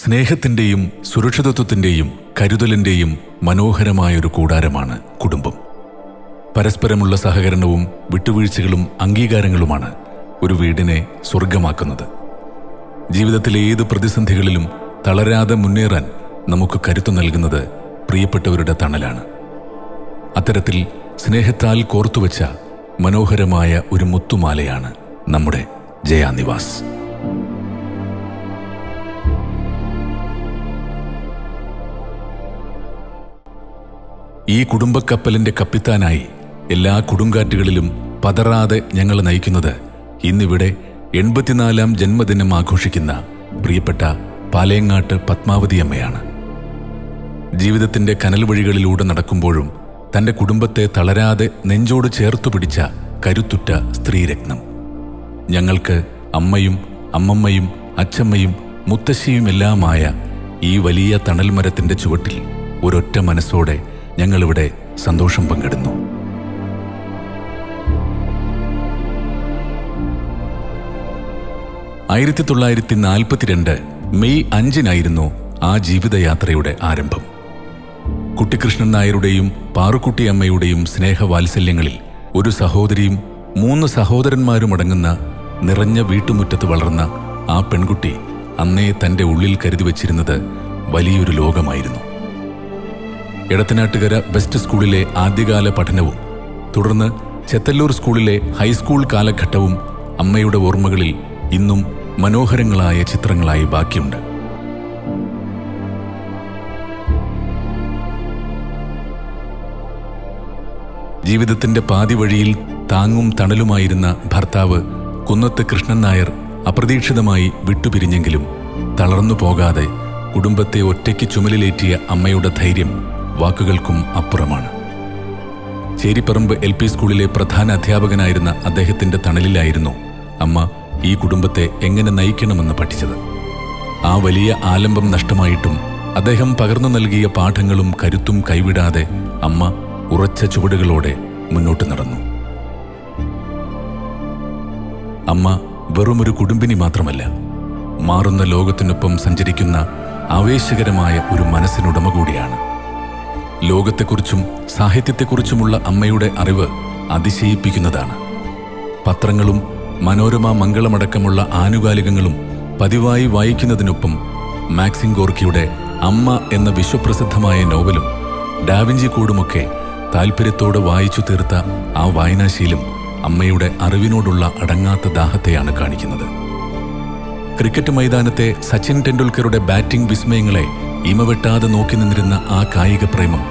സ്നേഹത്തിൻ്റെയും സുരക്ഷിതത്വത്തിൻ്റെയും കരുതലിൻ്റെയും മനോഹരമായൊരു കൂടാരമാണ് കുടുംബം. പരസ്പരമുള്ള സഹകരണവും വിട്ടുവീഴ്ചകളും അംഗീകാരങ്ങളുമാണ് ഒരു വീടിനെ സ്വർഗമാക്കുന്നത്. ജീവിതത്തിലെ ഏത് പ്രതിസന്ധികളിലും തളരാതെ മുന്നേറാൻ നമുക്ക് കരുത്തു നൽകുന്നത് പ്രിയപ്പെട്ടവരുടെ തണലാണ്. അത്തരത്തിൽ സ്നേഹത്താൽ കോർത്തുവെച്ച മനോഹരമായ ഒരു മുത്തുമാലയാണ് നമ്മുടെ ജയ നിവാസ്. ഈ കുടുംബക്കപ്പലിന്റെ കപ്പിത്താനായി എല്ലാ കൊടുങ്കാറ്റുകളിലും പതറാതെ ഞങ്ങൾ നയിക്കുന്നത് ഇന്നിവിടെ 84ാം ജന്മദിനം ആഘോഷിക്കുന്ന പ്രിയപ്പെട്ട പാലേങ്ങാട്ട് പത്മാവതി അമ്മയാണ്. ജീവിതത്തിന്റെ കനൽ വഴികളിലൂടെ നടക്കുമ്പോഴും തന്റെ കുടുംബത്തെ തളരാതെ നെഞ്ചോട് ചേർത്തു പിടിച്ച കരുത്തുറ്റ സ്ത്രീരത്നം. ഞങ്ങൾക്ക് അമ്മയും അമ്മമ്മയും അച്ചമ്മയും മുത്തശ്ശിയുമെല്ലാമായ ഈ വലിയ തണൽമരത്തിന്റെ ചുവട്ടിൽ ഒരൊറ്റ മനസ്സോടെ ഞങ്ങളിവിടെ സന്തോഷം പങ്കിടുന്നു. ആയിരത്തി 1942 മെയ് 5 ആ ജീവിതയാത്രയുടെ ആരംഭം. കുട്ടിക്കൃഷ്ണൻ നായരുടെയും പാറുക്കുട്ടിയമ്മയുടെയും സ്നേഹവാത്സല്യങ്ങളിൽ ഒരു സഹോദരിയും 3 സഹോദരന്മാരുമടങ്ങുന്ന നിറഞ്ഞ വീട്ടുമുറ്റത്ത് വളർന്ന ആ പെൺകുട്ടി അന്നേ തൻ്റെ ഉള്ളിൽ കരുതി വച്ചിരുന്നത് വലിയൊരു ലോകമായിരുന്നു. എടത്തനാട്ടുകര ബെസ്റ്റ് സ്കൂളിലെ ആദ്യകാല പഠനവും തുടർന്ന് ചെത്തല്ലൂർ സ്കൂളിലെ ഹൈസ്കൂൾ കാലഘട്ടവും അമ്മയുടെ ഓർമ്മകളിൽ ഇന്നും മനോഹരങ്ങളായ ചിത്രങ്ങളായി ബാക്കിയുണ്ട്. ജീവിതത്തിന്റെ പാതി വഴിയിൽ താങ്ങും തണലുമായിരുന്ന ഭർത്താവ് കുന്നത്ത് കൃഷ്ണൻ നായർ അപ്രതീക്ഷിതമായി വിട്ടുപിരിഞ്ഞെങ്കിലും തളർന്നു പോകാതെ കുടുംബത്തെ ഒറ്റയ്ക്ക് ചുമലിലേറ്റിയ അമ്മയുടെ ധൈര്യം വാക്കുകൾക്കും അപ്പുറമാണ്. ചേരിപ്പറമ്പ് LP സ്കൂളിലെ പ്രധാന അധ്യാപകനായിരുന്ന അദ്ദേഹത്തിന്റെ തണലിലായിരുന്നു അമ്മ ഈ കുടുംബത്തെ എങ്ങനെ നയിക്കണമെന്ന് പഠിച്ചത്. ആ വലിയ ആലംബം നഷ്ടമായിട്ടും അദ്ദേഹം പകർന്നു നൽകിയ പാഠങ്ങളും കരുത്തും കൈവിടാതെ അമ്മ ഉറച്ച ചുവടുകളോടെ മുന്നോട്ട് നടന്നു. അമ്മ വെറുമൊരു കുടുംബിനി മാത്രമല്ല, മാറുന്ന ലോകത്തിനൊപ്പം സഞ്ചരിക്കുന്ന ആവേശകരമായ ഒരു മനസ്സിനുടമ കൂടിയാണ്. ലോകത്തെക്കുറിച്ചും സാഹിത്യത്തെക്കുറിച്ചുമുള്ള അമ്മയുടെ അറിവ് അതിശയിപ്പിക്കുന്നതാണ്. പത്രങ്ങളും മനോരമ മംഗളമടക്കമുള്ള ആനുകാലികങ്ങളും പതിവായി വായിക്കുന്നതിനൊപ്പം മാക്സിം ഗോർക്കിയുടെ അമ്മ എന്ന വിശ്വപ്രസിദ്ധമായ നോവലും ഡാവിഞ്ചി കോഡുമൊക്കെ താൽപ്പര്യത്തോടെ വായിച്ചു തീർത്ത ആ വായനാശീലം അമ്മയുടെ അറിവിനോടുള്ള അടങ്ങാത്ത ദാഹത്തെയാണ് കാണിക്കുന്നത്. ക്രിക്കറ്റ് മൈതാനത്തെ സച്ചിൻ ടെണ്ടുൽക്കറുടെ ബാറ്റിംഗ് വിസ്മയങ്ങളെ ഇമവെട്ടാതെ നോക്കി നിന്നിരുന്ന ആ കായിക പ്രേമം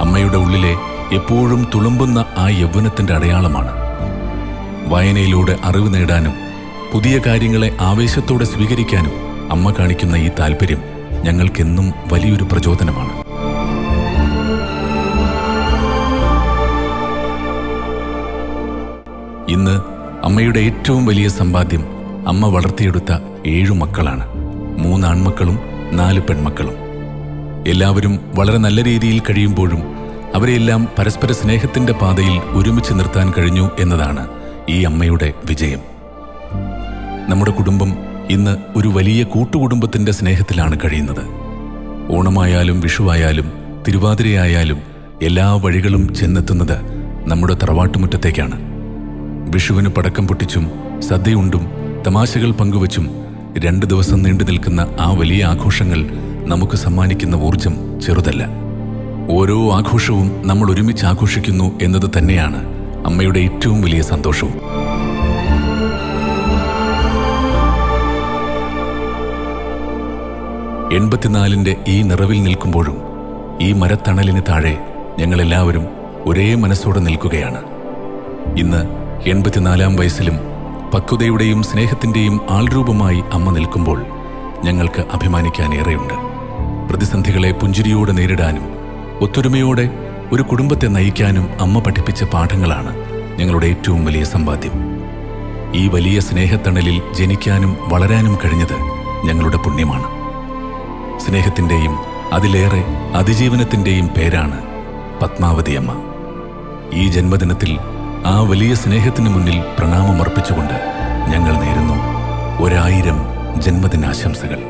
അമ്മയുടെ ഉള്ളിലെ എപ്പോഴും തുളുമ്പുന്ന ആ യൗവനത്തിന്റെ അടയാളമാണ്. വായനയിലൂടെ അറിവ് നേടാനും പുതിയ കാര്യങ്ങളെ ആവേശത്തോടെ സ്വീകരിക്കാനും അമ്മ കാണിക്കുന്ന ഈ താല്പര്യം ഞങ്ങൾക്കെന്നും വലിയൊരു പ്രചോദനമാണ്. ഇന്ന് അമ്മയുടെ ഏറ്റവും വലിയ സമ്പാദ്യം അമ്മ വളർത്തിയെടുത്ത 7 മക്കളാണ്. 3 ആൺമക്കളും 4 പെൺമക്കളും. എല്ലാവരും വളരെ നല്ല രീതിയിൽ കഴിയുമ്പോഴും അവരെയെല്ലാം പരസ്പര സ്നേഹത്തിന്റെ പാതയിൽ ഒരുമിച്ച് നിർത്താൻ കഴിഞ്ഞു എന്നതാണ് ഈ അമ്മയുടെ വിജയം. നമ്മുടെ കുടുംബം ഇന്ന് ഒരു വലിയ കൂട്ടുകുടുംബത്തിന്റെ സ്നേഹത്തിലാണ് കഴിയുന്നത്. ഓണമായാലും വിഷുവായാലും തിരുവാതിരയായാലും എല്ലാ വഴികളും ചെന്നെത്തുന്നത് നമ്മുടെ തറവാട്ടുമുറ്റത്തേക്കാണ്. വിഷുവിന് പടക്കം പൊട്ടിച്ചും സദ്യയുണ്ടും തമാശകൾ പങ്കുവച്ചും 2 ദിവസം നീണ്ടു നിൽക്കുന്ന ആ വലിയ ആഘോഷങ്ങൾ നമുക്ക് സമ്മാനിക്കുന്ന ഊർജം ചെറുതല്ല. ഓരോ ആഘോഷവും നമ്മൾ ഒരുമിച്ച് ആഘോഷിക്കുന്നു എന്നത് തന്നെയാണ് അമ്മയുടെ ഏറ്റവും വലിയ സന്തോഷവും. ന്റെ ഈ നിറവിൽ നിൽക്കുമ്പോഴും ഈ മരത്തണലിന് താഴെ ഞങ്ങളെല്ലാവരും ഒരേ മനസ്സോടെ നിൽക്കുകയാണ്. ഇന്ന് 84ാം വയസ്സിലും പക്വതയുടെയും സ്നേഹത്തിന്റെയും ആൾരൂപമായി അമ്മ നിൽക്കുമ്പോൾ ഞങ്ങൾക്ക് അഭിമാനിക്കാനേറെയുണ്ട്. പ്രതിസന്ധികളെ പുഞ്ചിരിയോടെ നേരിടാനും ഒത്തൊരുമയോടെ ഒരു കുടുംബത്തെ നയിക്കാനും അമ്മ പഠിപ്പിച്ച പാഠങ്ങളാണ് ഞങ്ങളുടെ ഏറ്റവും വലിയ സമ്പാദ്യം. ഈ വലിയ സ്നേഹത്തണലിൽ ജനിക്കാനും വളരാനും കഴിഞ്ഞത് ഞങ്ങളുടെ പുണ്യമാണ്. സ്നേഹത്തിൻ്റെയും അതിലേറെ അതിജീവനത്തിൻ്റെയും പേരാണ് പത്മാവതി അമ്മ. ഈ ജന്മദിനത്തിൽ ആ വലിയ സ്നേഹത്തിന് മുന്നിൽ പ്രണാമമർപ്പിച്ചുകൊണ്ട് ഞങ്ങൾ നേരുന്നു 1000 ജന്മദിനാശംസകൾ.